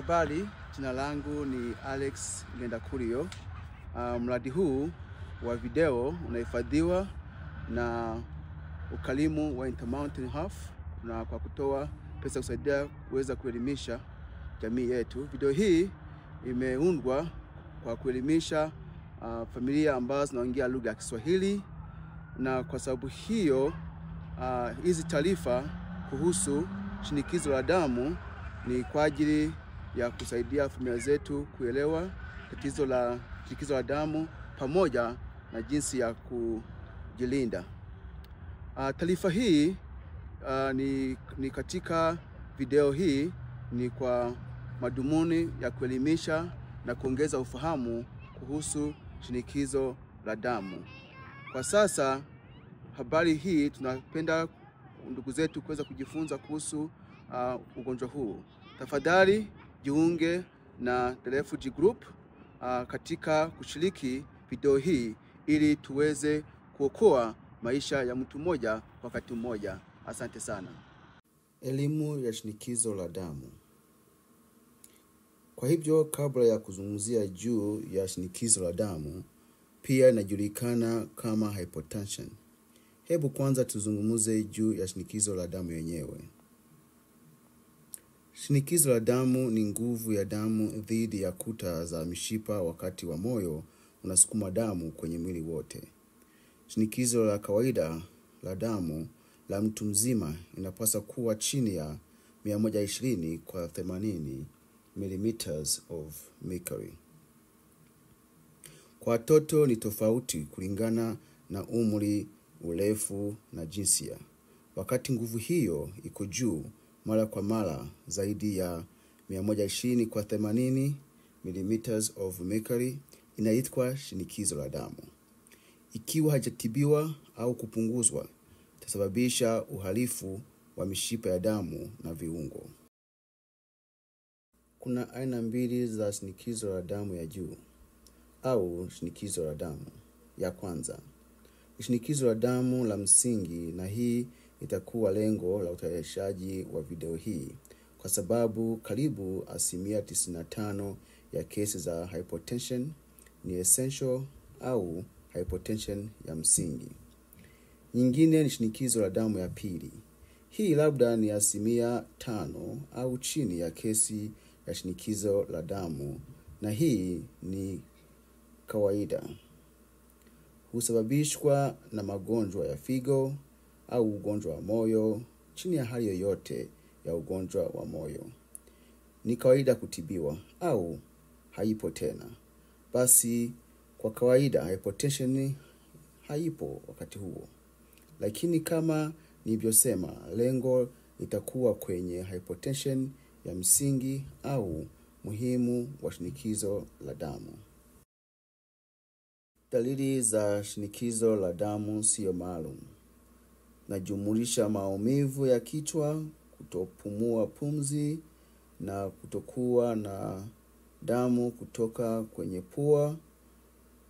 Habari, jina langu ni Alex Ngendakurio. Mradi huu wa video unahifadhiwa na ukalimu wa Intermountain Health na kwa kutoa pesa kusaidia kuweza kuelimisha jamii yetu. Video hii imeundwa kwa kuelimisha familia ambazo zinaongea lugha ya Kiswahili, na kwa sababu hiyo hizi taarifa kuhusu shinikizo la damu ni kwa ajili ya kusaidia familia zetu kuelewa tatizo la shinikizo la damu pamoja na jinsi ya kujilinda. Taarifa hii ni katika video hii ni kwa madhumuni ya kuelimisha na kuongeza ufahamu kuhusu shinikizo la damu. Kwa sasa habari hii tunapenda ndugu zetu kuweza kujifunza kuhusu ugonjwa huu. Tafadhali jiunge na The Refugee Group katika kushiriki video hii ili tuweze kuokoa maisha ya mtu mmoja wakati mmoja. Asante sana. Elimu ya shinikizo la damu. Kwa hivyo, kabla ya kuzungumzia juu ya shinikizo la damu, pia inajulikana kama hypertension, hebu kwanza tuzungumuze juu ya shinikizo la damu yenyewe. Shinikizo la damu ni nguvu ya damu dhidi ya kuta za mishipa wakati wa moyo unasukuma damu kwenye mwili wote. Shinikizo la kawaida la damu la mtu mzima inapaswa kuwa chini ya 120/80 millimeters of mercury. Kwa watoto ni tofauti kulingana na umri, urefu na jinsia. Wakati nguvu hiyo iko juu mara kwa mara zaidi ya 120/80 millimeters of mercury, inaitwa shinikizo la damu. Ikiwa hajatibiwa au kupunguzwa, itasababisha uhalifu wa mishipa ya damu na viungo. Kuna aina mbili za shinikizo la damu ya juu au shinikizo la damu. Ya kwanza, shinikizo la damu la msingi, na hii itakuwa lengo la utayarishaji wa video hii kwa sababu karibu 95% ya kesi za hypertension ni essential au hypertension ya msingi. Nyingine ni shinikizo la damu ya pili. Hii labda ni 5% au chini ya kesi ya shinikizo la damu, na hii ni kawaida. Husababishwa na magonjwa ya figo au ugonjwa wa moyo. Chini ya hali yoyote ya ugonjwa wa moyo ni kawaida kutibiwa au haipo tena. Basi kwa kawaida hypertension haipo wakati huo. Lakini kama nilivyosema, lengo itakuwa kwenye hypertension ya msingi au muhimu wa shinikizo la damu. Dalili za shinikizo la damu sio maalum. Najumulisha maumivu ya kichwa, kutopumua pumzi na kutokuwa na damu kutoka kwenye pua.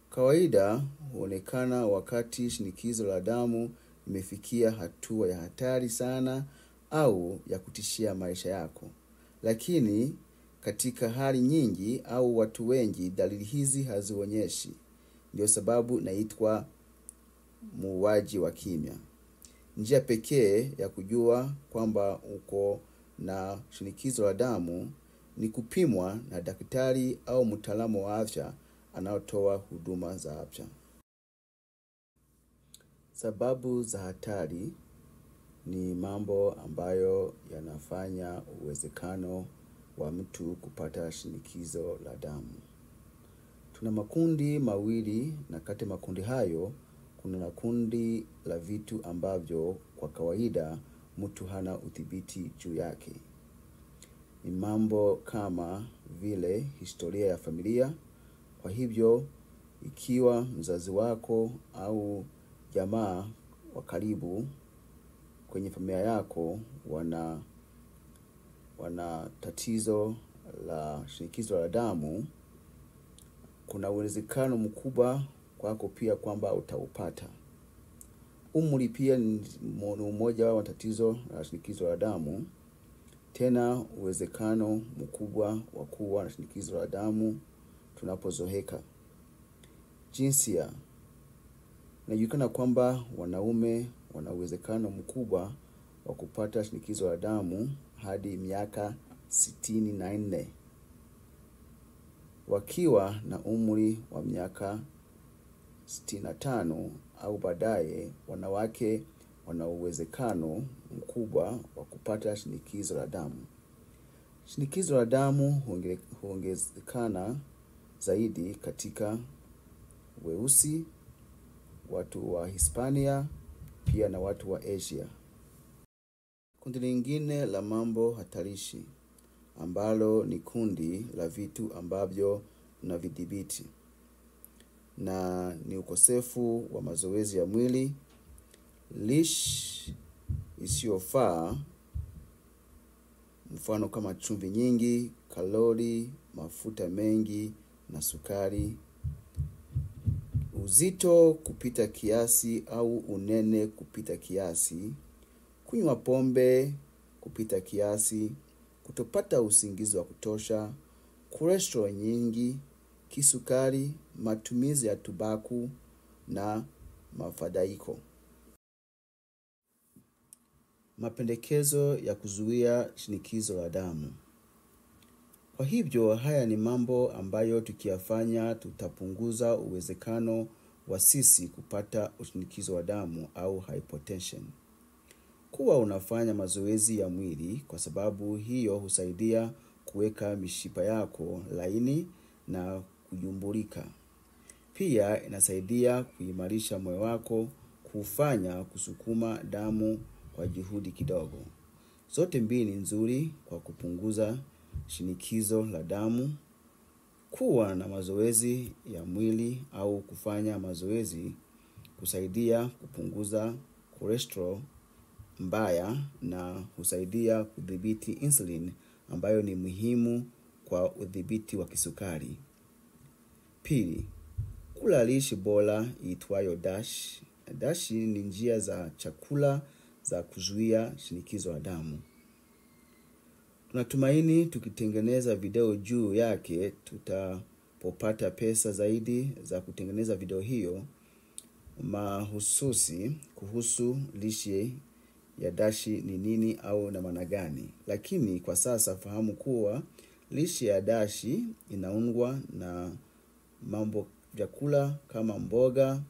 Kawaida huonekana wakati shinikizo la damu imefikia hatua ya hatari sana au ya kutishia maisha yako. Lakini katika hali nyingi au watu wengi dalili hizi hazionyeshi. Ndio sababu inaitwa muuaji wa kimya. Njia pekee ya kujua kwamba uko na shinikizo la damu ni kupimwa na daktari au mtaalamu wa afya anaotoa huduma za afya. Sababu za hatari ni mambo ambayo yanafanya uwezekano wa mtu kupata shinikizo la damu. Tuna makundi mawili, na kati makundi hayo kuna kundi la vitu ambavyo kwa kawaida mtu hana udhibiti juu yake. Ni mambo kama vile historia ya familia. Kwa hivyo, ikiwa mzazi wako au jamaa wa karibu kwenye familia yako wana tatizo la shinikizo la damu, kuna uwezekano mkubwa kwako pia kwamba utaupata. Umri pia ni mmoja wa tatizo la shinikizo la damu. tena uwezekano mkubwa wa kuwa na shinikizo la damu tunapozeeka. Jinsia. Inajulikana kwamba wanaume wana uwezekano mkubwa wa kupata shinikizo la damu hadi miaka 64. Wakiwa na umri wa miaka 65 au baadaye, wanawake wana uwezekano mkubwa wa kupata shinikizo la damu. Shinikizo la damu huongezekana zaidi katika weusi, watu wa Hispania, pia na watu wa Asia. Kundi lingine la mambo hatarishi ambalo ni kundi la vitu ambavyo tunavidhibiti, na ni ukosefu wa mazoezi ya mwili, lishe isiyofaa, mfano kama chumvi nyingi, kalori, mafuta mengi na sukari, uzito kupita kiasi au unene kupita kiasi, kunywa pombe kupita kiasi, kutopata usingizi wa kutosha, cholesterol nyingi, kisukari, matumizi ya tumbaku na mafadhaiko. Mapendekezo ya kuzuia shinikizo la damu. Kwa hivyo, haya ni mambo ambayo tukiyafanya tutapunguza uwezekano wa sisi kupata shinikizo la damu au hypertension. Kuwa unafanya mazoezi ya mwili, kwa sababu hiyo husaidia kuweka mishipa yako laini na kunyumbulika. Pia inasaidia kuimarisha moyo wako, kufanya kusukuma damu kwa juhudi kidogo. Zote mbili nzuri kwa kupunguza shinikizo la damu. Kuwa na mazoezi ya mwili au kufanya mazoezi kusaidia kupunguza cholesterol mbaya na husaidia kudhibiti insulin ambayo ni muhimu kwa udhibiti wa kisukari. Pili, kula lishe bora iitwayo DASH. DASH ni njia za chakula za kuzuia shinikizo la damu. Tunatumaini tukitengeneza video juu yake tutapopata pesa zaidi za kutengeneza video hiyo mahususi kuhusu lishe ya DASH ni nini au na maana gani. Lakini kwa sasa fahamu kuwa lishe ya DASH inaundwa na mambo vyakula kama mboga,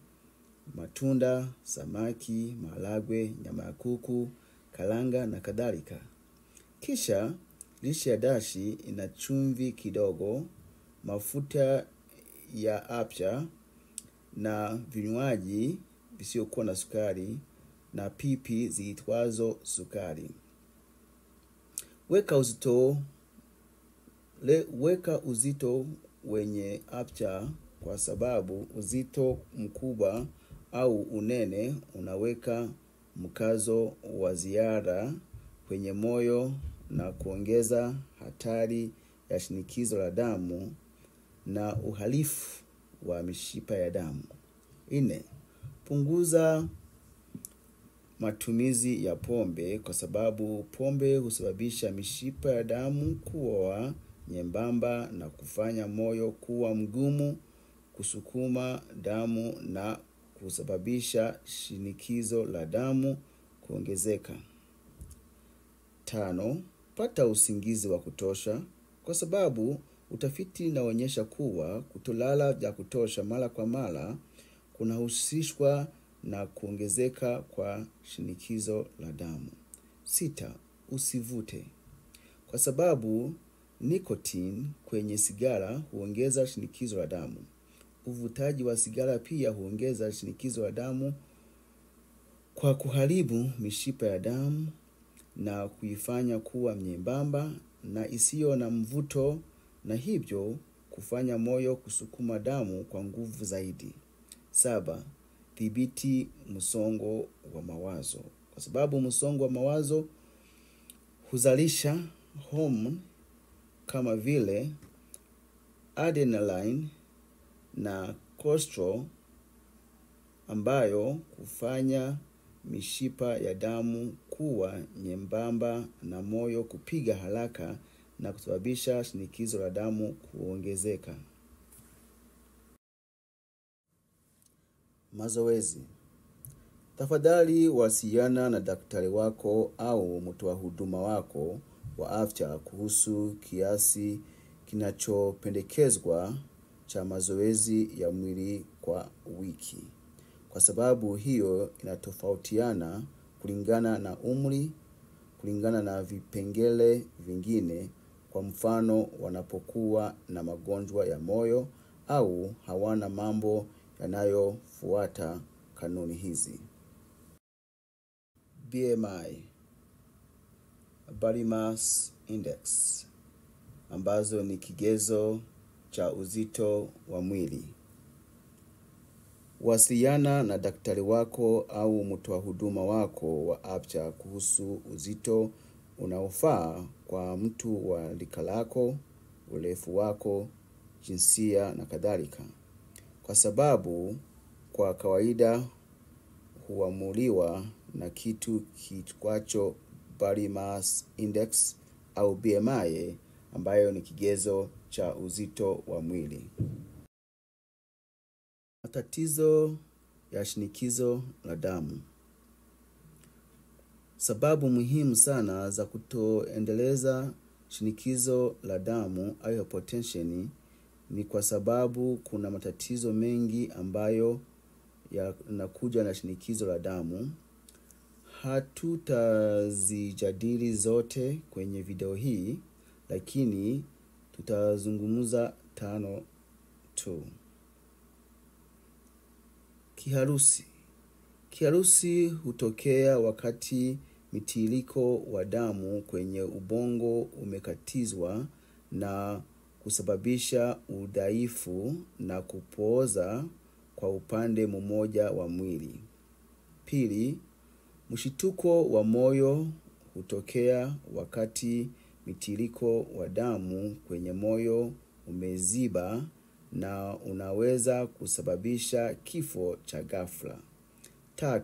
matunda, samaki, maharagwe, nyama ya kuku, karanga na kadhalika. Kisha lishe ya DASH ina chumvi kidogo, mafuta ya afya na vinywaji visiokuwa na sukari na pipi ziitwazo sukari. Weka uzito wenye afya, kwa sababu uzito mkubwa au unene unaweka mkazo wa ziada kwenye moyo na kuongeza hatari ya shinikizo la damu na uhalifu wa mishipa ya damu. 4. Punguza matumizi ya pombe, kwa sababu pombe husababisha mishipa ya damu kuwa nyembamba na kufanya moyo kuwa mgumu kusukuma damu na kusababisha shinikizo la damu kuongezeka. 5. Pata usingizi wa kutosha, kwa sababu utafiti unaonyesha kuwa kutolala vya kutosha mara kwa mara kunahusishwa na kuongezeka kwa shinikizo la damu. 6. Usivute, kwa sababu nicotine kwenye sigara huongeza shinikizo la damu. Uvutaji wa sigara pia huongeza shinikizo la damu kwa kuharibu mishipa ya damu na kuifanya kuwa nyembamba na isiyo na mvuto, na hivyo kufanya moyo kusukuma damu kwa nguvu zaidi. 7. Dhibiti msongo wa mawazo, kwa sababu msongo wa mawazo huzalisha homoni kama vile adrenaline na cortisol ambayo hufanya mishipa ya damu kuwa nyembamba na moyo kupiga haraka na kusababisha shinikizo la damu kuongezeka. Mazoezi. Tafadhali wasiliana na daktari wako au mtoa huduma wako wa afya kuhusu kiasi kinachopendekezwa cha mazoezi ya mwili kwa wiki. Kwa sababu hiyo inatofautiana kulingana na umri, kulingana na vipengele vingine, kwa mfano wanapokuwa na magonjwa ya moyo au hawana mambo yanayofuata kanuni hizi. BMI, Body Mass Index, ambazo ni kigezo cha uzito wa mwili. Wasiliana na daktari wako au mtoa huduma wako wa afya kuhusu uzito unaofaa kwa mtu wa rika lako, urefu wako, jinsia na kadhalika. Kwa sababu kwa kawaida huamuliwa na kitu kiitwacho Body Mass Index au BMI, ambayo ni kigezo cha uzito wa mwili. Matatizo ya shinikizo la damu. Sababu muhimu sana za kutoendeleza shinikizo la damu au hypertension ni kwa sababu kuna matatizo mengi ambayo yanakuja na shinikizo la damu. Hatutazijadili zote kwenye video hii, lakini tutazungumza 5 tu. Kiharusi. Kiharusi hutokea wakati mtiririko wa damu kwenye ubongo umekatizwa na kusababisha udhaifu na kupooza kwa upande mmoja wa mwili. Pili, mshituko wa moyo hutokea wakati mtiririko wa damu kwenye moyo umeziba na unaweza kusababisha kifo cha ghafla. 3,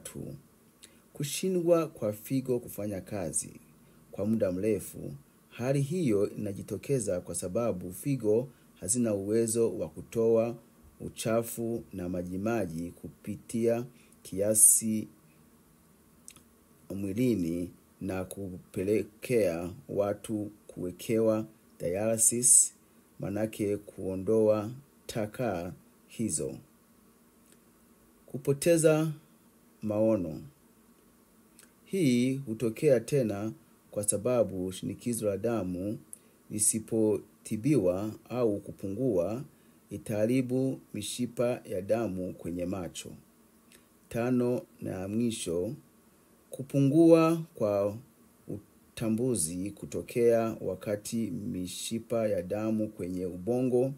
kushindwa kwa figo kufanya kazi kwa muda mrefu. Hali hiyo inajitokeza kwa sababu figo hazina uwezo wa kutoa uchafu na majimaji kupitia kiasi mwilini na kupelekea watu kuwekewa dialysis, manake kuondoa taka hizo. Kupoteza maono. Hii hutokea tena kwa sababu shinikizo la damu lisipotibiwa au kupungua itaharibu mishipa ya damu kwenye macho. 5 na mwisho, kupungua kwa utambuzi kutokea wakati mishipa ya damu kwenye ubongo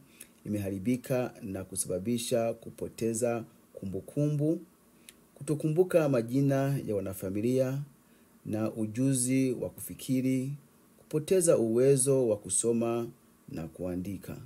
imeharibika na kusababisha kupoteza kumbukumbu, kutokumbuka majina ya wanafamilia na ujuzi wa kufikiri, kupoteza uwezo wa kusoma na kuandika.